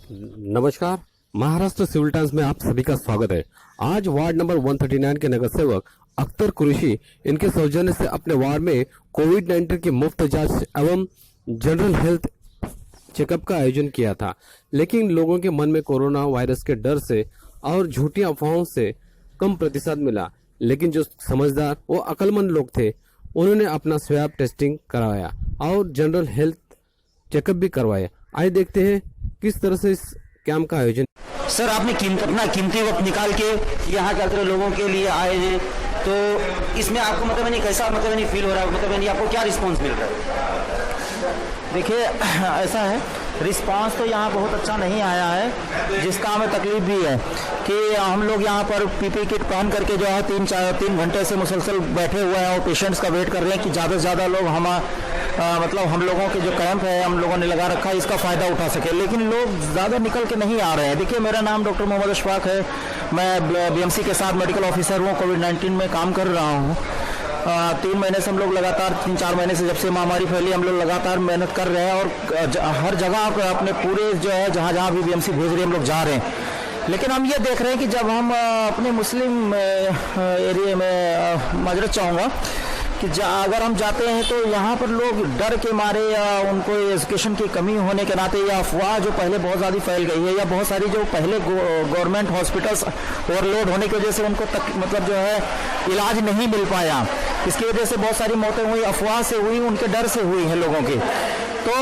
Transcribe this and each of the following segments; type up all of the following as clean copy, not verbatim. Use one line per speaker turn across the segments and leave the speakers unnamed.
नमस्कार। Maharashtra civil times में आप सभी का स्वागत है। आज वार्ड नंबर 139 के नगर सेवक अख्तर कुरैशी इनके सौजन्य से अपने वार्ड में कोविड-19 की मुफ्त जांच एवं जनरल हेल्थ चेकअप का आयोजन किया था, लेकिन लोगों के मन में कोरोना वायरस के डर से और झूठी अफवाहों से कम प्रतिशत मिला। लेकिन जो समझदार व अक्लमंद लोग थे, उन्होंने अपना स्वैब टेस्टिंग करवाया और जनरल हेल्थ चेकअप भी करवाया। आइए देखते हैं किस तरह से इस कैंप का आयोजन।
सर, आपने अपना कीमती वक्त निकाल के यहाँ के लोगों के लिए आए हैं, तो इसमें आपको कैसा फील हो रहा है, आपको क्या रिस्पांस मिल रहा है?
देखिए, ऐसा है, रिस्पांस तो यहाँ बहुत अच्छा नहीं आया है, जिसका हमें तकलीफ भी है कि हम लोग यहाँ पर पीपी किट पहन करके जो है 3 घंटे से मुसलसल बैठे हुए हैं और पेशेंट्स का वेट कर रहे हैं कि ज़्यादा से ज़्यादा लोग हम लोगों के जो कैंप है हम लोगों ने लगा रखा है, इसका फ़ायदा उठा सके, लेकिन लोग ज़्यादा निकल के नहीं आ रहे हैं। देखिए, मेरा नाम डॉक्टर मोहम्मद अशफाक है, मैं बीएमसी के साथ मेडिकल ऑफिसर हूँ, कोविड-19 में काम कर रहा हूँ। 3 महीने से हम लोग लगातार 3-4 महीने से जब से महामारी फैली हम लोग लगातार मेहनत कर रहे हैं और हर जगह अपने पूरे जो है जहाँ भी बीएमसी भेज रही है हम लोग जा रहे हैं। लेकिन हम ये देख रहे हैं कि जब हम अपने मुस्लिम एरिया में माजरत चाहूँगा कि अगर हम जाते हैं तो यहाँ पर लोग डर के मारे या उनको एजुकेशन की कमी होने के नाते या अफवाह जो पहले बहुत ज़्यादा फैल गई है या बहुत सारी जो पहले गवर्नमेंट हॉस्पिटल्स ओवरलोड होने की वजह से उनको जो है इलाज नहीं मिल पाया, इसकी वजह से बहुत सारी मौतें हुई, अफवाह से हुई, उनके डर से हुई हैं लोगों की। तो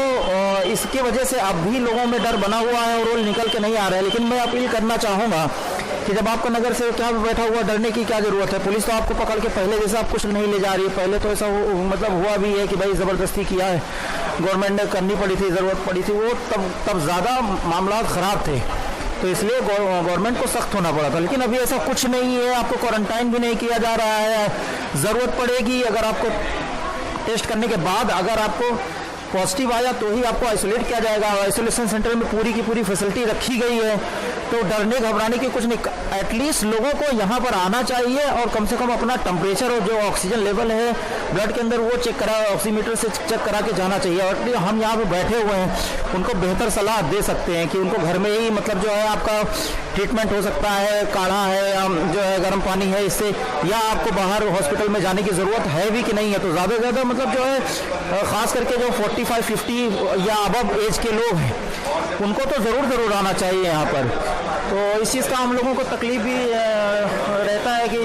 इसकी वजह से अब भी लोगों में डर बना हुआ है और वो निकल के नहीं आ रहा है। लेकिन मैं अपील करना चाहूँगा कि जब आपका नगर से क्या बैठा हुआ, डरने की क्या जरूरत है? पुलिस तो आपको पकड़ के पहले जैसा आप कुछ नहीं ले जा रही है। पहले तो ऐसा हुआ भी है कि भाई ज़बरदस्ती किया है, गवर्नमेंट ने करनी पड़ी थी, ज़रूरत पड़ी थी, वो तब ज़्यादा मामला ख़राब थे, तो इसलिए गवर्नमेंट को सख्त होना पड़ा था। लेकिन अभी ऐसा कुछ नहीं है, आपको क्वारंटाइन भी नहीं किया जा रहा है। ज़रूरत पड़ेगी, अगर आपको टेस्ट करने के बाद अगर आपको पॉजिटिव आया तो ही आपको आइसोलेट किया जाएगा। आइसोलेशन सेंटर में पूरी की पूरी फैसिलिटी रखी गई है, तो डरने घबराने की कुछ नहीं। एटलीस्ट लोगों को यहाँ पर आना चाहिए और कम से कम अपना टेम्परेचर और जो ऑक्सीजन लेवल है ब्लड के अंदर वो चेक करा, ऑक्सीमीटर से चेक करा के जाना चाहिए। और हम यहाँ पे बैठे हुए हैं, उनको बेहतर सलाह दे सकते हैं कि उनको घर में ही जो है आपका ट्रीटमेंट हो सकता है, काढ़ा है या जो है गर्म पानी है, इससे, या आपको बाहर हॉस्पिटल में जाने की ज़रूरत है भी कि नहीं है। तो ज़्यादा से ज़्यादा जो है ख़ास करके जो 45-50 या अबव एज के लोग हैं उनको तो ज़रूर आना चाहिए यहाँ पर। तो इस चीज़ का हम लोगों को तकलीफ भी रहता है कि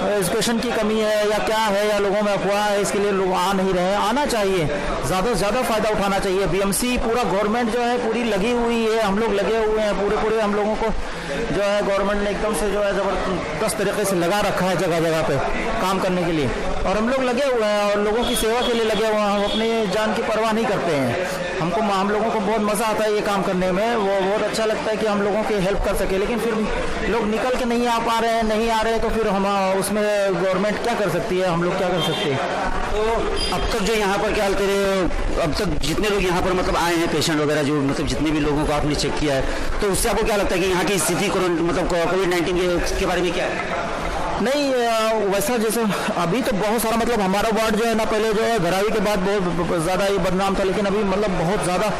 एजुकेशन की कमी है या क्या है या लोगों में अफवाह है, इसके लिए लोग आ नहीं रहे हैं। आना चाहिए, ज़्यादा से ज़्यादा फ़ायदा उठाना चाहिए। बीएमसी पूरा गवर्नमेंट जो है पूरी लगी हुई है, हम लोग लगे हुए हैं पूरे हम लोगों को जो है गवर्नमेंट ने एकदम से जो है ज़बरदस्त तरीके से लगा रखा है जगह जगह पे काम करने के लिए, और हम लोग लगे हुए हैं और लोगों की सेवा के लिए लगे हुए हैं। हम अपनी जान की परवाह नहीं करते हैं। हम लोगों को बहुत मज़ा आता है ये काम करने में, वो बहुत अच्छा लगता है कि हम लोगों की हेल्प कर सके। लेकिन फिर लोग निकल के नहीं आ पा रहे हैं, तो फिर हम उसमें गवर्नमेंट क्या कर सकती है, हम लोग क्या कर सकते हैं?
तो अब तक जो यहाँ पर क्या करें, अब तक जितने लोग यहाँ पर आए हैं पेशेंट वगैरह, जो जितने भी लोगों को आपने चेक किया है, तो उससे आपको क्या लगता है कि यहाँ की स्थिति कोविड-19 के बारे में क्या है?
नहीं, वैसा जैसे अभी तो बहुत सारा हमारा वार्ड जो है ना, पहले जो है धरावी के बाद बहुत ज़्यादा ये बदनाम था, लेकिन अभी बहुत ज़्यादा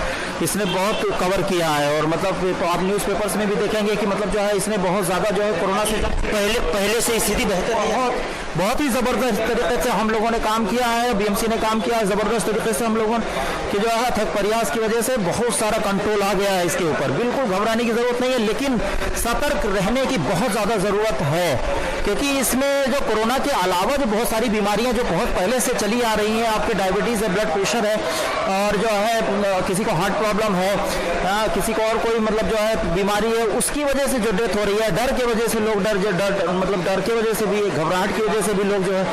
इसने बहुत कवर किया है। और तो आप न्यूज़पेपर्स में भी देखेंगे कि जो है इसने बहुत ज़्यादा जो है कोरोना से
पहले से स्थिति बेहतर है,
बहुत ही ज़बरदस्त तरीके से हम लोगों ने काम किया है, बीएमसी ने काम किया है ज़बरदस्त तरीके से। हम लोगों के जो है थक प्रयास की वजह से बहुत सारा कंट्रोल आ गया है इसके ऊपर। बिल्कुल घबराने की ज़रूरत नहीं है, लेकिन सतर्क रहने की बहुत ज़्यादा ज़रूरत है, क्योंकि इसमें जो कोरोना के अलावा जो बहुत सारी बीमारियां जो बहुत पहले से चली आ रही हैं, आपके डायबिटीज़ है, ब्लड प्रेशर है, और जो है किसी को हार्ट प्रॉब्लम है, किसी को और कोई जो है बीमारी है, उसकी वजह से जो डेथ हो रही है, डर की वजह से लोग डर की वजह से भी, घबराहट की वजह से भी लोग जो है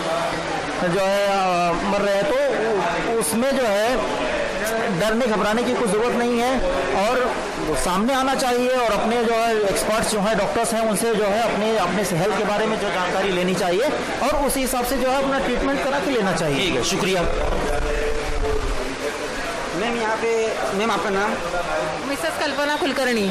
मर रहे हैं। तो उसमें जो है डरने घबराने की कोई ज़रूरत नहीं है, और सामने आना चाहिए और अपने जो है एक्सपर्ट्स जो है डॉक्टर्स हैं उनसे जो है अपने हेल्थ के बारे में जो जानकारी लेनी चाहिए और उसी हिसाब से जो है अपना ट्रीटमेंट करा के लेना चाहिए।
ठीक है, शुक्रिया। मैम, यहाँ पे आपका नाम?
मिसेस कल्पना कुलकर्णी।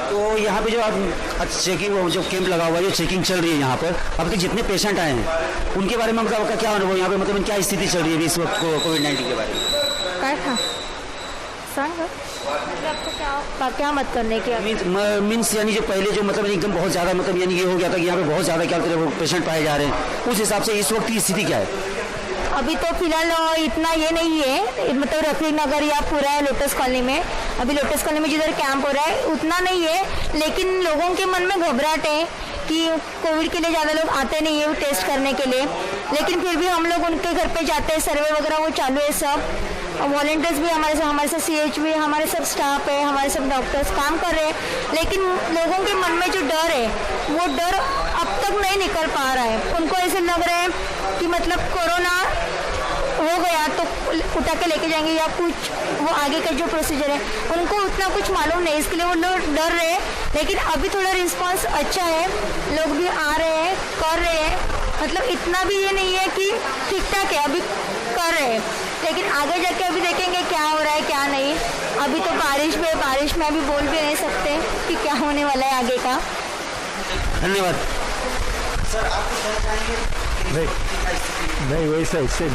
तो यहाँ पे जो आप चेकिंग जो कैंप लगा हुआ है, जो चेकिंग चल रही है यहाँ पर, अब तक जितने पेशेंट आए हैं उनके बारे में आपका क्या अनुभव, यहाँ पे क्या स्थिति चल रही है इस वक्त कोविड-19 के बारे में?
काय था सांग
मतलब क्या मत करने की
मीन्स यानी जो पहले जो मतलब एकदम बहुत ज़्यादा मतलब यानी ये हो गया था कि यहाँ पे बहुत ज़्यादा क्या बोलते हैं वो पेशेंट पाए जा रहे हैं, उस हिसाब से इस वक्त की स्थिति क्या है?
अभी तो फिलहाल इतना ये नहीं है, मतलब रफीक नगर या पूरा लोटस कॉलोनी में, अभी लोटस कॉलोनी में जिधर कैंप हो रहा है उतना नहीं है, लेकिन लोगों के मन में घबराहट है कि कोविड के लिए ज़्यादा लोग आते नहीं है टेस्ट करने के लिए, लेकिन फिर भी हम लोग उनके घर पे जाते हैं, सर्वे वगैरह वो चालू है सब, वॉलंटियर्स भी हमारे साथ CH भी, हमारे सब स्टाफ है, हमारे सब डॉक्टर्स काम कर रहे हैं, लेकिन लोगों के मन में जो डर है वो डर अब तक नहीं निकल पा रहा है। उनको ऐसे लग रहा है कि मतलब कोरोना हो गया तो उठा के लेके जाएंगे या कुछ, वो आगे का जो प्रोसीजर है उनको उतना कुछ मालूम नहीं, इसके लिए वो लोग डर रहे हैं। लेकिन अभी थोड़ा रिस्पांस अच्छा है, लोग भी आ रहे हैं, कर रहे हैं, मतलब इतना भी ये नहीं है कि ठीक ठाक है, अभी कर रहे हैं, लेकिन आगे जाके अभी देखेंगे क्या हो रहा है क्या नहीं। अभी तो बारिश में अभी बोल भी नहीं सकते कि क्या होने वाला है आगे का।
धन्यवाद सर। आप कुछ कहना चाहेंगे?
नहीं वैसा इससे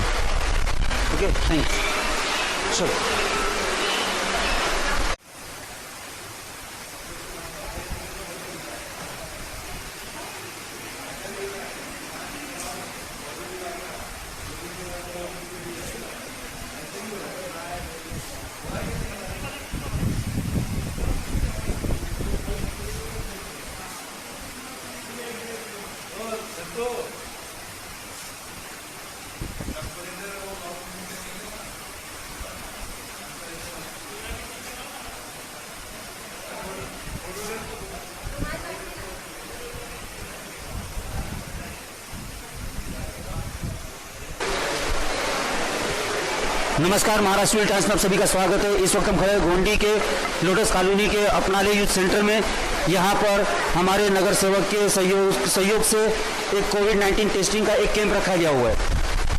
ओके, थैंक्स सर। नमस्कार, महाराष्ट्र सिविल टाइम्स में आप सभी का स्वागत है। इस वक्त हम खड़े गोंडी के लोटस कॉलोनी के अपनाले यूथ सेंटर में। यहाँ पर हमारे नगर सेवक के सहयोग से एक कोविड-19 टेस्टिंग का एक कैंप रखा गया हुआ है।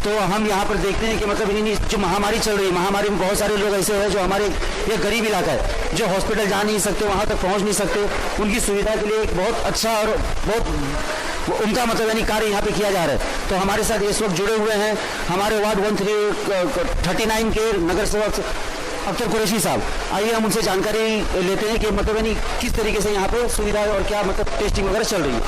तो हम यहाँ पर देखते हैं कि मतलब इन्हीं जो महामारी चल रही है, महामारी में बहुत सारे लोग ऐसे हैं जो हमारे ये गरीब इलाका है, जो हॉस्पिटल जा नहीं सकते, वहाँ तक पहुँच नहीं सकते, उनकी सुविधा के लिए एक बहुत अच्छा और बहुत उनका मतलब यानी कार्य यहाँ पे किया जा रहा है। तो हमारे साथ इस वक्त जुड़े हुए हैं हमारे वार्ड 139 के नगर सेवक अख्तर कुरैशी साहब। आइए हम उनसे जानकारी लेते हैं कि मतलब यानी किस तरीके से यहाँ पे सुविधा और क्या मतलब टेस्टिंग वगैरह चल रही है।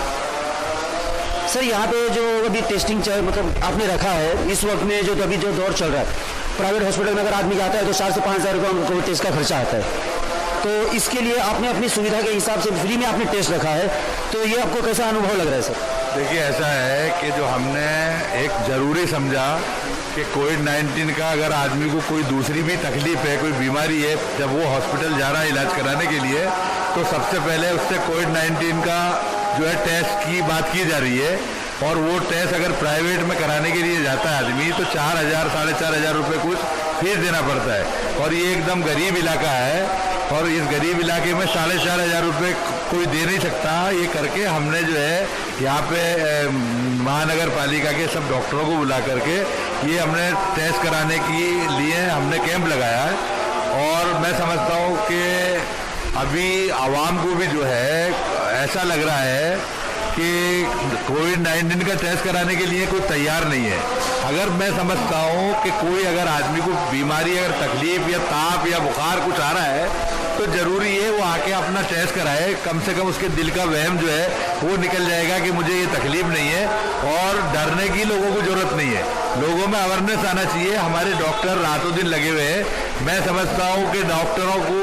सर, यहाँ पे जो अभी टेस्टिंग मतलब आपने रखा है इस वक्त में, जो अभी जो दौर चल रहा है, प्राइवेट हॉस्पिटल में अगर आदमी जाता है तो 4 से 5 हज़ार रुपये उनको टेस्ट का खर्चा आता है। तो इसके लिए आपने अपनी सुविधा के हिसाब से फ्री में आपने टेस्ट रखा है, तो ये आपको कैसा अनुभव लग रहा है सर?
देखिए, ऐसा है कि जो हमने एक ज़रूरी समझा कि कोविड-19 का अगर आदमी को कोई दूसरी भी तकलीफ है, कोई बीमारी है, जब वो हॉस्पिटल जा रहा है इलाज कराने के लिए, तो सबसे पहले उससे कोविड-19 का जो है टेस्ट की बात की जा रही है। और वो टेस्ट अगर प्राइवेट में कराने के लिए जाता है आदमी तो 4,000 साढ़े 4,000 रुपये कुछ फीस देना पड़ता है। और ये एकदम गरीब इलाका है, और इस गरीब इलाके में 4,500 रुपये कोई दे नहीं सकता। ये करके हमने जो है यहाँ पे महानगर पालिका के सब डॉक्टरों को बुला करके ये हमने टेस्ट कराने के लिए हमने कैंप लगाया है। और मैं समझता हूँ कि अभी आवाम को भी जो है ऐसा लग रहा है कि कोविड-19 का टेस्ट कराने के लिए कोई तैयार नहीं है। अगर मैं समझता हूँ कि कोई अगर आदमी को बीमारी, अगर तकलीफ या ताप या बुखार कुछ आ रहा है तो ज़रूरी है वो आके अपना टेस्ट कराए। कम से कम उसके दिल का वहम जो है वो निकल जाएगा कि मुझे ये तकलीफ नहीं है, और डरने की लोगों को ज़रूरत नहीं है। लोगों में अवेयरनेस आना चाहिए। हमारे डॉक्टर रातों दिन लगे हुए हैं। मैं समझता हूँ कि डॉक्टरों को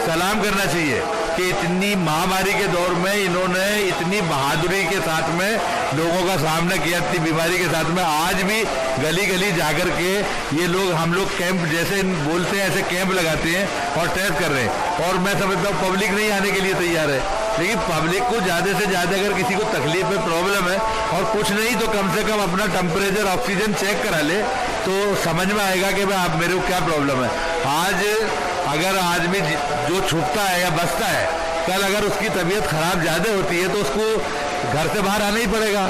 सलाम करना चाहिए कि इतनी महामारी के दौर में इन्होंने इतनी बहादुरी के साथ में लोगों का सामना किया, इतनी बीमारी के साथ में आज भी गली गली जाकर के ये लोग, हम लोग कैंप जैसे बोलते हैं ऐसे कैंप लगाते हैं और टेस्ट कर रहे हैं। और मैं समझता हूँ पब्लिक नहीं आने के लिए तैयार है, लेकिन पब्लिक को ज़्यादा से ज़्यादा अगर किसी को तकलीफ में प्रॉब्लम है और कुछ नहीं तो कम से कम अपना टेम्परेचर, ऑक्सीजन चेक करा ले तो समझ में आएगा कि भाई आप मेरे को क्या प्रॉब्लम है। आज अगर आदमी जो छूटता है या बचता है, कल अगर उसकी तबीयत खराब ज़्यादा होती है तो उसको घर से बाहर आना ही पड़ेगा।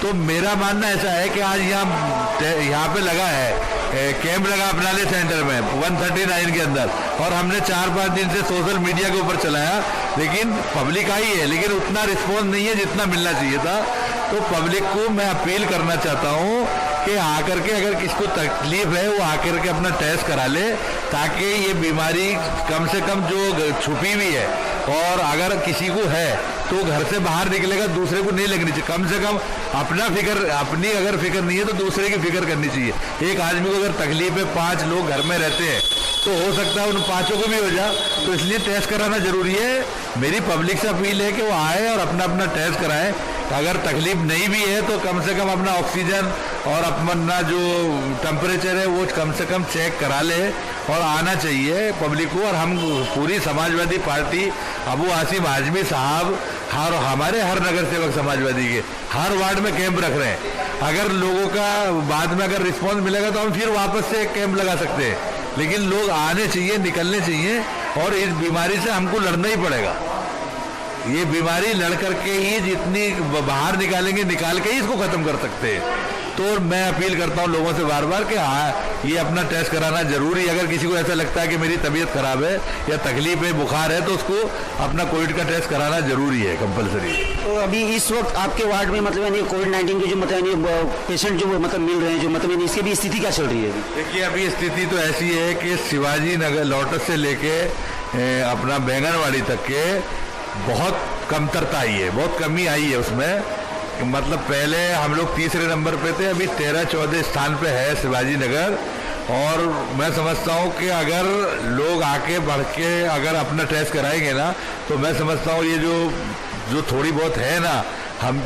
तो मेरा मानना ऐसा है कि आज यहाँ पे लगा है कैंप लगा अपनाले सेंटर में 139 के अंदर, और हमने 4-5 दिन से सोशल मीडिया के ऊपर चलाया, लेकिन पब्लिक आई है, लेकिन उतना रिस्पॉन्स नहीं है जितना मिलना चाहिए था। तो पब्लिक को मैं अपील करना चाहता हूँ कि आकर के अगर किसको तकलीफ है वो आकर के अपना टेस्ट करा ले, ताकि ये बीमारी कम से कम जो छुपी हुई है, और अगर किसी को है तो घर से बाहर निकलेगा दूसरे को नहीं लगनी चाहिए। कम से कम अपनी अगर फिक्र नहीं है तो दूसरे की फिक्र करनी चाहिए। एक आदमी को अगर तकलीफ है, 5 लोग घर में रहते हैं, तो हो सकता है उन 5 को भी हो जाए, तो इसलिए टेस्ट कराना जरूरी है। मेरी पब्लिक से अपील है कि वो आए और अपना टेस्ट कराएं। अगर तकलीफ नहीं भी है तो कम से कम अपना ऑक्सीजन और अपना जो टेम्परेचर है वो कम से कम चेक करा ले, और आना चाहिए पब्लिक को। और हम पूरी समाजवादी पार्टी अबू आसिम आजमी साहब हमारे हर नगर सेवक समाजवादी के हर वार्ड में कैंप रख रहे हैं। अगर लोगों का बाद में अगर रिस्पॉन्स मिलेगा तो हम फिर वापस से कैंप लगा सकते हैं, लेकिन लोग आने चाहिए, निकलने चाहिए, और इस बीमारी से हमको लड़ना ही पड़ेगा। ये बीमारी लड़ करके ही जितनी बाहर निकाल के ही इसको खत्म कर सकते हैं। तो मैं अपील करता हूँ लोगों से बार बार कि हाँ, ये अपना टेस्ट कराना जरूरी है। अगर किसी को ऐसा लगता है कि मेरी तबीयत खराब है या तकलीफ है, बुखार है, तो उसको अपना कोविड का टेस्ट कराना जरूरी है, कंपलसरी।
तो अभी इस वक्त आपके वार्ड में मतलब यानी कोविड-19 के जो मतलब पेशेंट जो मतलब मिल रहे हैं, जो मतलब इसकी भी स्थिति क्या चल रही है?
देखिए, अभी स्थिति तो ऐसी है कि शिवाजी नगर लोटस से लेके अपना बैंगनवाड़ी तक के बहुत कमतरता आई है, बहुत कमी आई है उसमें। मतलब पहले हम लोग 3रे नंबर पे थे, अभी 13-14 स्थान पे है शिवाजी नगर। और मैं समझता हूँ कि अगर लोग आके बढ़ के अगर अपना टेस्ट कराएंगे ना, तो मैं समझता हूँ ये जो थोड़ी बहुत है ना हम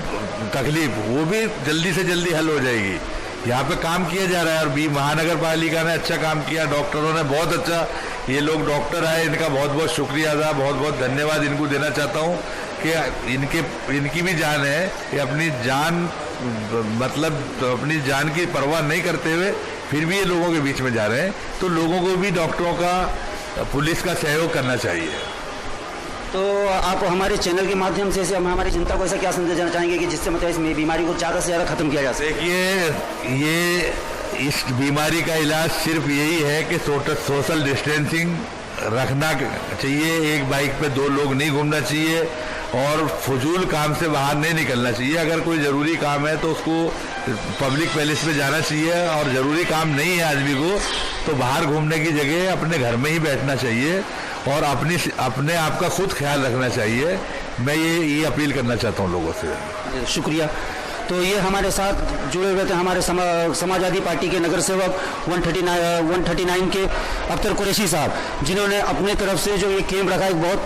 तकलीफ, वो भी जल्दी से जल्दी हल हो जाएगी। यहाँ पे काम किया जा रहा है, और महानगर पालिका ने अच्छा काम किया, डॉक्टरों ने बहुत अच्छा, ये लोग डॉक्टर आए, इनका बहुत बहुत शुक्रिया अदा, बहुत बहुत धन्यवाद इनको देना चाहता हूँ कि इनकी भी जान है, ये अपनी जान मतलब अपनी जान की परवाह नहीं करते हुए फिर भी ये लोगों के बीच में जा रहे हैं। तो लोगों को भी डॉक्टरों का, पुलिस का सहयोग करना चाहिए।
तो आप हमारे चैनल के माध्यम से हम हमारी जनता को ऐसा क्या संदेश देना चाहेंगे कि जिससे मतलब इस बीमारी को ज़्यादा से ज़्यादा खत्म किया जा सके?
देखिए, ये इस बीमारी का इलाज सिर्फ यही है कि सोशल डिस्टेंसिंग रखना चाहिए, एक बाइक पे 2 लोग नहीं घूमना चाहिए, और फजूल काम से बाहर नहीं निकलना चाहिए। अगर कोई ज़रूरी काम है तो उसको पब्लिक पैलेस में जाना चाहिए, और ज़रूरी काम नहीं है आदमी को तो बाहर घूमने की जगह अपने घर में ही बैठना चाहिए, और अपने आप का खुद ख्याल रखना चाहिए। मैं ये अपील करना चाहता हूँ लोगों से।
शुक्रिया। तो ये हमारे साथ जुड़े हुए थे हमारे समाजवादी पार्टी के नगर सेवक 139 के अख्तर कुरैशी साहब, जिन्होंने अपने तरफ से जो ये कैंप रखा, एक बहुत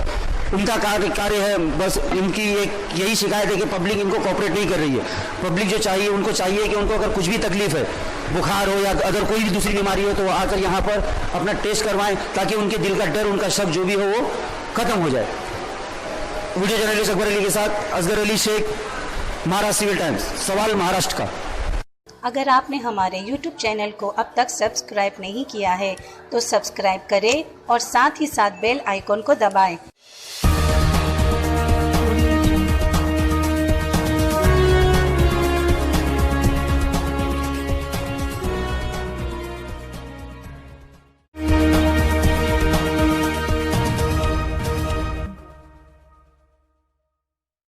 उनका कार्य है। बस इनकी एक यही शिकायत है कि पब्लिक इनको कोऑपरेट नहीं कर रही है। पब्लिक जो चाहिए, उनको चाहिए कि उनको अगर कुछ भी तकलीफ है, बुखार हो या अगर कोई भी दूसरी बीमारी हो, तो वो आकर यहाँ पर अपना टेस्ट करवाएं, ताकि उनके दिल का डर, उनका शक जो भी हो वो खत्म हो जाए। वीडियो जर्नलिस्ट अकबर अली के साथ असगर अली शेख, महाराष्ट्र सिविल टाइम्स, सवाल महाराष्ट्र का।
अगर आपने हमारे YouTube चैनल को अब तक सब्सक्राइब नहीं किया है तो सब्सक्राइब करें और साथ ही साथ बेल आइकॉन को दबाएं